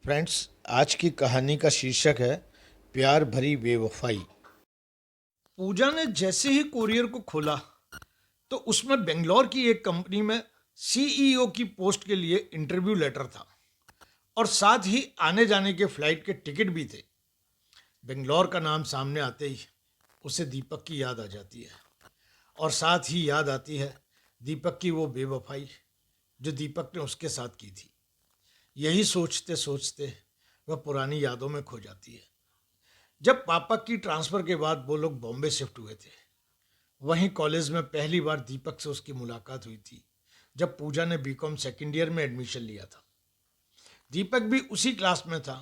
Friends, आज की कहानी का शीर्षक है प्यार भरी बेवफाई। पूजा ने जैसे ही कुरियर को खोला तो उसमें बेंगलोर की एक कंपनी में सीईओ की पोस्ट के लिए इंटरव्यू लेटर था और साथ ही आने जाने के फ्लाइट के टिकट भी थे। बेंगलोर का नाम सामने आते ही उसे दीपक की याद आ जाती है और साथ ही याद आती है दीपक की वो बेवफाई जो दीपक ने उसके साथ की थी। यही सोचते सोचते वह पुरानी यादों में खो जाती है। जब पापा की ट्रांसफ़र के बाद वो लोग बॉम्बे शिफ्ट हुए थे, वहीं कॉलेज में पहली बार दीपक से उसकी मुलाकात हुई थी जब पूजा ने बीकॉम सेकेंड ईयर में एडमिशन लिया था। दीपक भी उसी क्लास में था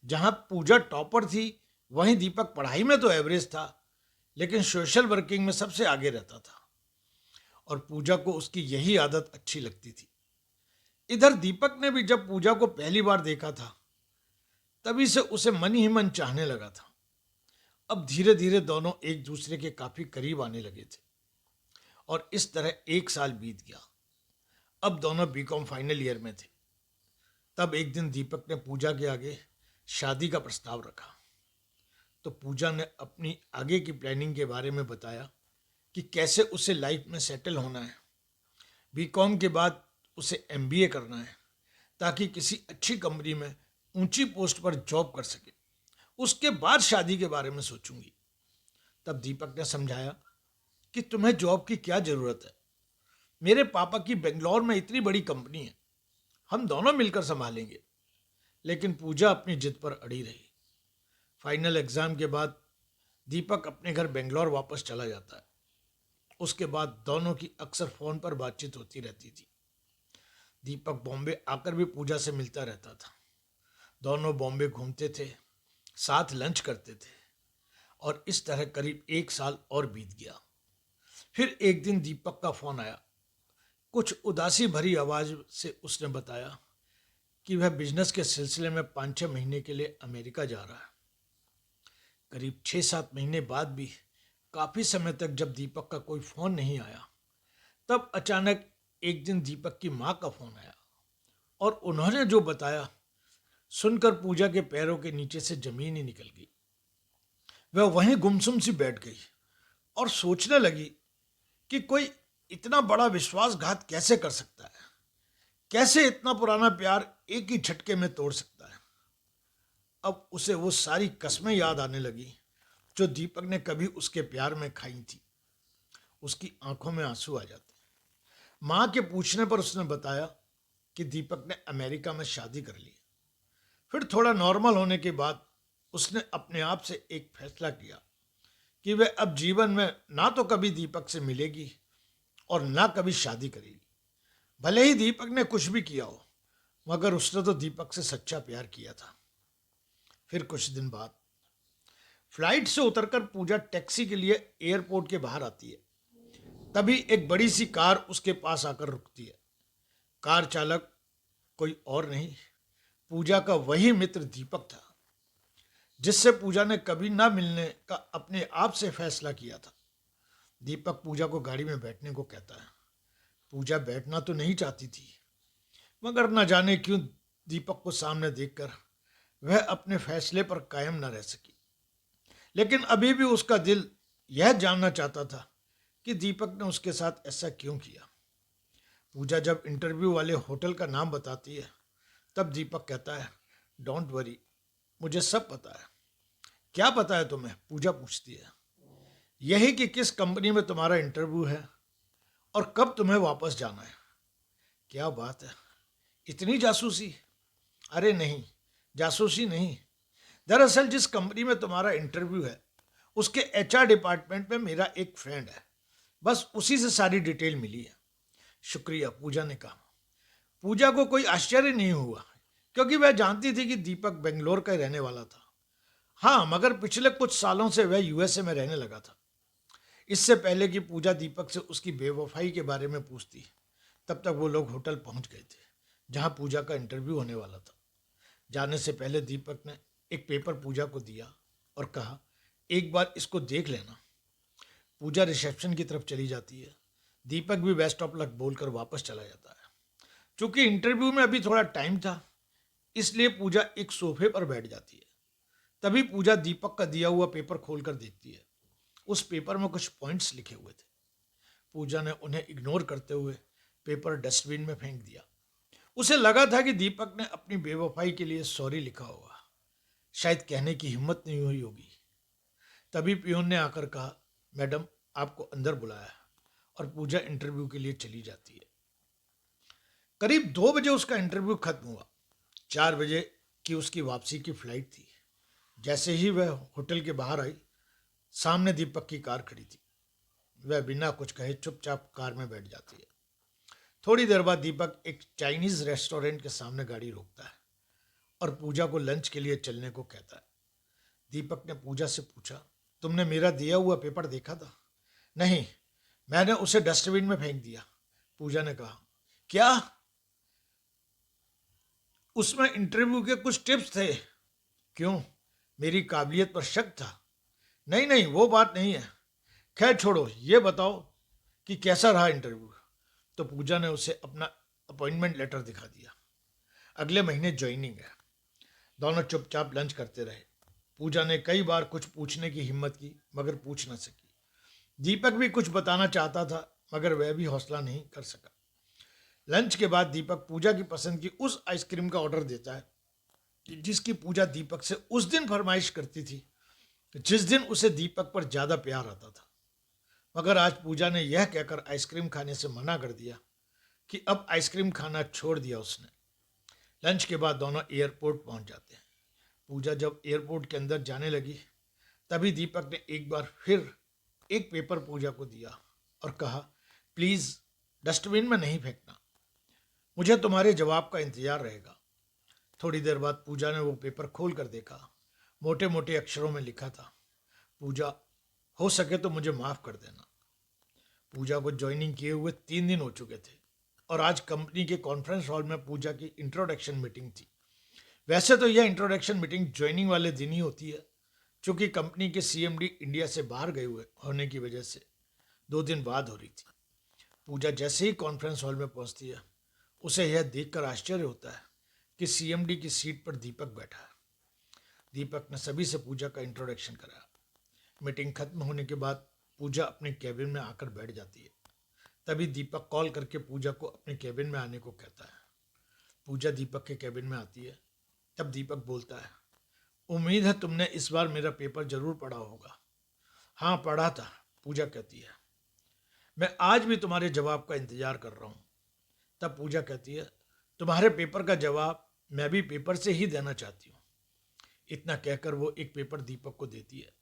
जहां पूजा टॉपर थी। वहीं दीपक पढ़ाई में तो एवरेज था, लेकिन सोशल वर्किंग में सबसे आगे रहता था और पूजा को उसकी यही आदत अच्छी लगती थी। इधर दीपक ने भी जब पूजा को पहली बार देखा था तभी से उसे मन ही मन चाहने लगा था। अब धीरे धीरे दोनों एक दूसरे के काफी करीब आने लगे थे और इस तरह एक साल बीत गया। अब दोनों बीकॉम फाइनल ईयर में थे। तब एक दिन दीपक ने पूजा के आगे शादी का प्रस्ताव रखा तो पूजा ने अपनी आगे की प्लानिंग के बारे में बताया कि कैसे उसे लाइफ में सेटल होना है। बीकॉम के बाद उसे एमबीए करना है ताकि किसी अच्छी कंपनी में ऊंची पोस्ट पर जॉब कर सके। उसके बाद शादी के बारे में सोचूंगी। तब दीपक ने समझाया कि तुम्हें जॉब की क्या जरूरत है, मेरे पापा की बेंगलोर में इतनी बड़ी कंपनी है, हम दोनों मिलकर संभालेंगे। लेकिन पूजा अपनी जिद पर अड़ी रही। फाइनल एग्जाम के बाद दीपक अपने घर बेंगलोर वापस चला जाता है। उसके बाद दोनों की अक्सर फोन पर बातचीत होती रहती थी। दीपक बॉम्बे आकर भी पूजा से मिलता रहता था। दोनों बॉम्बे घूमते थे, साथ लंच करते थे और इस तरह करीब एक साल और बीत गया। फिर एक दिन दीपक का फोन आया। कुछ उदासी भरी आवाज से उसने बताया कि वह बिजनेस के सिलसिले में 5-6 महीने के लिए अमेरिका जा रहा है। करीब 6-7 महीने बाद भी काफी समय तक जब दीपक का कोई फोन नहीं आया, तब अचानक एक दिन दीपक की माँ का फोन आया और उन्होंने जो बताया सुनकर पूजा के पैरों के नीचे से जमीन ही निकल गई। वह वहीं गुमसुम सी बैठ गई और सोचने लगी कि कोई इतना बड़ा विश्वासघात कैसे कर सकता है, कैसे इतना पुराना प्यार एक ही झटके में तोड़ सकता है। अब उसे वो सारी कस्में याद आने लगी जो दीपक ने कभी उसके प्यार में खाई थी। उसकी आंखों में आंसू आ जाते। माँ के पूछने पर उसने बताया कि दीपक ने अमेरिका में शादी कर ली। फिर थोड़ा नॉर्मल होने के बाद उसने अपने आप से एक फैसला किया कि वह अब जीवन में ना तो कभी दीपक से मिलेगी और ना कभी शादी करेगी। भले ही दीपक ने कुछ भी किया हो, मगर उसने तो दीपक से सच्चा प्यार किया था। फिर कुछ दिन बाद फ्लाइट से उतरकर पूजा टैक्सी के लिए एयरपोर्ट के बाहर आती है। तभी एक बड़ी सी कार उसके पास आकर रुकती है। कार चालक कोई और नहीं, पूजा का वही मित्र दीपक था जिससे पूजा ने कभी ना मिलने का अपने आप से फैसला किया था। दीपक पूजा को गाड़ी में बैठने को कहता है। पूजा बैठना तो नहीं चाहती थी, मगर न जाने क्यों दीपक को सामने देखकर वह अपने फैसले पर कायम न रह सकी। लेकिन अभी भी उसका दिल यह जानना चाहता था कि दीपक ने उसके साथ ऐसा क्यों किया। पूजा जब इंटरव्यू वाले होटल का नाम बताती है, तब दीपक कहता है, डोंट वरी, मुझे सब पता है। क्या पता है तुम्हें? पूजा पूछती है। यही कि किस कंपनी में तुम्हारा इंटरव्यू है और कब तुम्हें वापस जाना है। क्या बात है, इतनी जासूसी? अरे नहीं, जासूसी नहीं। दरअसल जिस कंपनी में तुम्हारा इंटरव्यू है उसके एचआर डिपार्टमेंट में मेरा एक फ्रेंड है, बस उसी से सारी डिटेल मिली है। शुक्रिया, पूजा ने कहा। पूजा को कोई आश्चर्य नहीं हुआ क्योंकि वह जानती थी कि दीपक बेंगलोर का रहने वाला था। हाँ, मगर पिछले कुछ सालों से वह यूएसए में रहने लगा था। इससे पहले कि पूजा दीपक से उसकी बेवफाई के बारे में पूछती, तब तक वो लोग होटल पहुंच गए थे जहां पूजा का इंटरव्यू होने वाला था। जाने से पहले दीपक ने एक पेपर पूजा को दिया और कहा, एक बार इसको देख लेना। पूजा रिसेप्शन की तरफ चली जाती है। दीपक भी बेस्ट ऑफ लक बोलकर वापस चला जाता है। चूंकि इंटरव्यू में अभी थोड़ा टाइम था, इसलिए पूजा एक सोफे पर बैठ जाती है। तभी पूजा दीपक का दिया हुआ पेपर खोलकर देखती है। उस पेपर में कुछ पॉइंट्स लिखे हुए थे। पूजा ने उन्हें इग्नोर करते हुए पेपर डस्टबिन में फेंक दिया। उसे लगा था कि दीपक ने अपनी बेवफाई के लिए सॉरी लिखा होगा, शायद कहने की हिम्मत नहीं हुई होगी। तभी पियून ने आकर कहा, मैडम आपको अंदर बुलाया है, और पूजा इंटरव्यू के लिए चली जाती है। करीब 2 बजे उसका इंटरव्यू खत्म हुआ। 4 बजे की उसकी वापसी की फ्लाइट थी। जैसे ही वह होटल के बाहर आई, सामने दीपक की कार खड़ी थी। वह बिना कुछ कहे चुपचाप कार में बैठ जाती है। थोड़ी देर बाद दीपक एक चाइनीज रेस्टोरेंट के सामने गाड़ी रोकता है और पूजा को लंच के लिए चलने को कहता है। दीपक ने पूजा से पूछा, तुमने मेरा दिया हुआ पेपर देखा था? नहीं, मैंने उसे डस्टबिन में फेंक दिया, पूजा ने कहा। क्या? उसमें इंटरव्यू के कुछ टिप्स थे। क्यों, मेरी काबिलियत पर शक था? नहीं नहीं, वो बात नहीं है। खैर छोड़ो, ये बताओ कि कैसा रहा इंटरव्यू। तो पूजा ने उसे अपना अपॉइंटमेंट लेटर दिखा दिया। अगले महीने ज्वाइनिंग है। दोनों चुपचाप लंच करते रहे। पूजा ने कई बार कुछ पूछने की हिम्मत की, मगर पूछ न सकी। दीपक भी कुछ बताना चाहता था, मगर वह भी हौसला नहीं कर सका। लंच के बाद दीपक पूजा की पसंद की उस आइसक्रीम का ऑर्डर देता है जिसकी पूजा दीपक से उस दिन फरमाइश करती थी, जिस दिन उसे दीपक पर ज़्यादा प्यार आता था। मगर आज पूजा ने यह कहकर आइसक्रीम खाने से मना कर दिया कि अब आइसक्रीम खाना छोड़ दिया उसने। लंच के बाद दोनों एयरपोर्ट पहुंच जाते हैं। पूजा जब एयरपोर्ट के अंदर जाने लगी, तभी दीपक ने एक बार फिर एक पेपर पूजा को दिया और कहा, प्लीज़ डस्टबिन में नहीं फेंकना, मुझे तुम्हारे जवाब का इंतजार रहेगा। थोड़ी देर बाद पूजा ने वो पेपर खोल कर देखा। मोटे मोटे अक्षरों में लिखा था, पूजा, हो सके तो मुझे माफ़ कर देना। पूजा को ज्वाइनिंग किए हुए 3 दिन हो चुके थे और आज कंपनी के कॉन्फ्रेंस हॉल में पूजा की इंट्रोडक्शन मीटिंग थी। वैसे तो यह इंट्रोडक्शन मीटिंग ज्वाइनिंग वाले दिन ही होती है, क्योंकि कंपनी के सीएमडी इंडिया से बाहर गए हुए होने की वजह से 2 दिन बाद हो रही थी। पूजा जैसे ही कॉन्फ्रेंस हॉल में पहुंचती है, उसे यह देखकर आश्चर्य होता है कि सीएमडी की सीट पर दीपक बैठा है। दीपक ने सभी से पूजा का इंट्रोडक्शन कराया। मीटिंग खत्म होने के बाद पूजा अपने कैबिन में आकर बैठ जाती है। तभी दीपक कॉल करके पूजा को अपने कैबिन में आने को कहता है। पूजा दीपक के कैबिन में आती है। तब दीपक बोलता है, उम्मीद है तुमने इस बार मेरा पेपर जरूर पढ़ा होगा। हाँ पढ़ा था, पूजा कहती है। मैं आज भी तुम्हारे जवाब का इंतजार कर रहा हूँ। तब पूजा कहती है, तुम्हारे पेपर का जवाब मैं भी पेपर से ही देना चाहती हूँ। इतना कहकर वो एक पेपर दीपक को देती है।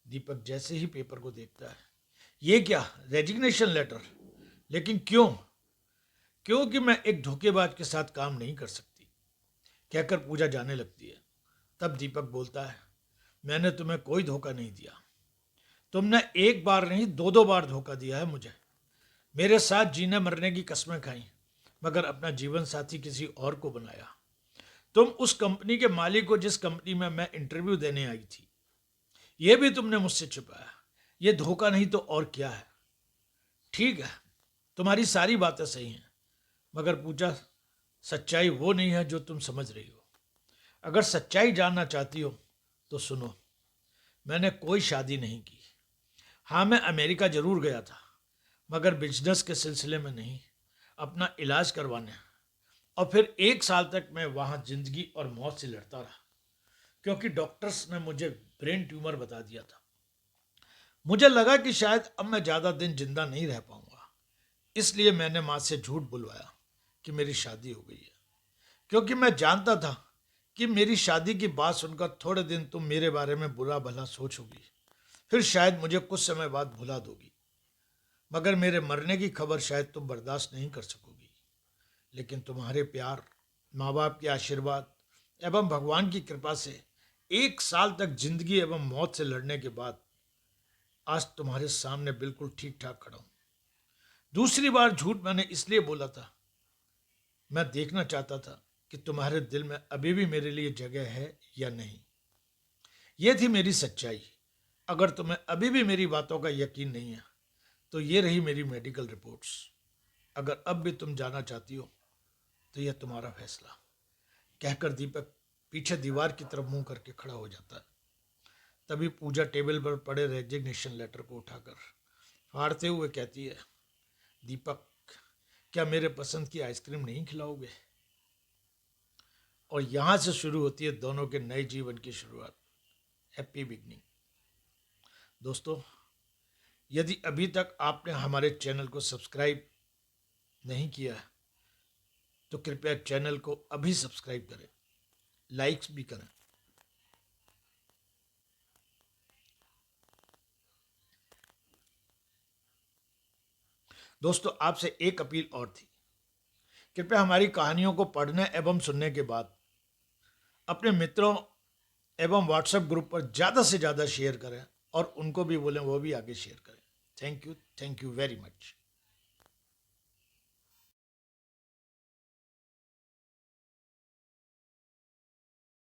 दीपक जैसे ही पेपर को देखता है, ये क्या, रेजिग्नेशन लेटर? लेकिन क्यों? क्योंकि मैं एक धोखेबाज के साथ काम नहीं कर सकती, कहकर पूजा जाने लगती है। तब दीपक बोलता है, मैंने तुम्हें कोई धोखा नहीं दिया। तुमने एक बार नहीं 2-2 बार धोखा दिया है मुझे। मेरे साथ जीने मरने की कस्में खाई, मगर अपना जीवन साथी किसी और को बनाया। तुम उस कंपनी के मालिक को जिस कंपनी में मैं इंटरव्यू देने आई थी, यह भी तुमने मुझसे छुपाया। ये धोखा नहीं तो और क्या है? ठीक है, तुम्हारी सारी बातें सही हैं, मगर पूजा, सच्चाई वो नहीं है जो तुम समझ रही हो। अगर सच्चाई जानना चाहती हो तो सुनो, मैंने कोई शादी नहीं की। हाँ, मैं अमेरिका जरूर गया था, मगर बिजनेस के सिलसिले में नहीं, अपना इलाज करवाने। और फिर 1 साल तक मैं वहाँ जिंदगी और मौत से लड़ता रहा, क्योंकि डॉक्टर्स ने मुझे ब्रेन ट्यूमर बता दिया था। मुझे लगा कि शायद अब मैं ज़्यादा दिन जिंदा नहीं रह पाऊंगा, इसलिए मैंने माँ से झूठ बुलवाया कि मेरी शादी हो गई है, क्योंकि मैं जानता था कि मेरी शादी की बात सुनकर थोड़े दिन तुम मेरे बारे में बुरा भला सोचोगी, फिर शायद मुझे कुछ समय बाद भुला दोगी, मगर मेरे मरने की खबर शायद तुम बर्दाश्त नहीं कर सकोगी। लेकिन तुम्हारे प्यार, माँ बाप के आशीर्वाद एवं भगवान की कृपा से 1 साल तक जिंदगी एवं मौत से लड़ने के बाद आज तुम्हारे सामने बिल्कुल ठीक ठाक खड़ा हूं। दूसरी बार झूठ मैंने इसलिए बोला था, मैं देखना चाहता था कि तुम्हारे दिल में अभी भी मेरे लिए जगह है या नहीं। यह थी मेरी सच्चाई। अगर तुम्हें अभी भी मेरी बातों का यकीन नहीं है तो ये रही मेरी मेडिकल रिपोर्ट्स। अगर अब भी तुम जाना चाहती हो तो यह तुम्हारा फैसला। कहकर दीपक पीछे दीवार की तरफ मुंह करके खड़ा हो जाता है। तभी पूजा टेबल पर पड़े रेजिग्नेशन लेटर को उठाकर फाड़ते हुए कहती है, दीपक, क्या मेरे पसंद की आइसक्रीम नहीं खिलाओगे? और यहां से शुरू होती है दोनों के नए जीवन की शुरुआत। Happy beginning. दोस्तों, यदि अभी तक आपने हमारे चैनल को सब्सक्राइब नहीं किया है तो कृपया चैनल को अभी सब्सक्राइब करें, लाइक्स भी करें। दोस्तों, आपसे एक अपील और थी। कृपया हमारी कहानियों को पढ़ने एवं सुनने के बाद अपने मित्रों एवं व्हाट्सएप ग्रुप पर ज़्यादा से ज़्यादा शेयर करें और उनको भी बोलें वो भी आगे शेयर करें। Thank you very much.